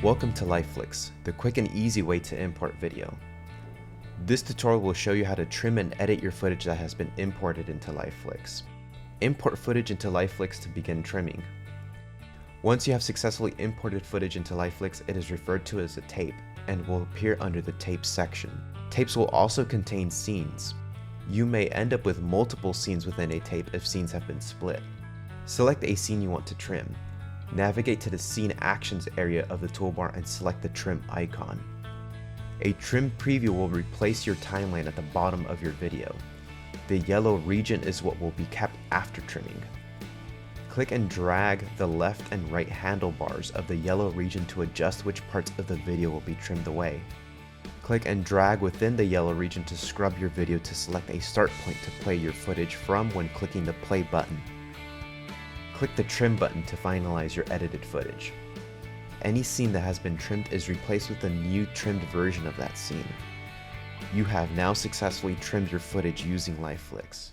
Welcome to LifeFlix, the quick and easy way to import video. This tutorial will show you how to trim and edit your footage that has been imported into LifeFlix. Import footage into LifeFlix to begin trimming. Once you have successfully imported footage into LifeFlix, it is referred to as a tape and will appear under the tapes section. Tapes will also contain scenes. You may end up with multiple scenes within a tape if scenes have been split. Select a scene you want to trim. Navigate to the Scene Actions area of the toolbar and select the trim icon. A trim preview will replace your timeline at the bottom of your video. The yellow region is what will be kept after trimming. Click and drag the left and right handlebars of the yellow region to adjust which parts of the video will be trimmed away. Click and drag within the yellow region to scrub your video to select a start point to play your footage from when clicking the play button. Click the trim button to finalize your edited footage. Any scene that has been trimmed is replaced with a new trimmed version of that scene. You have now successfully trimmed your footage using LifeFlix.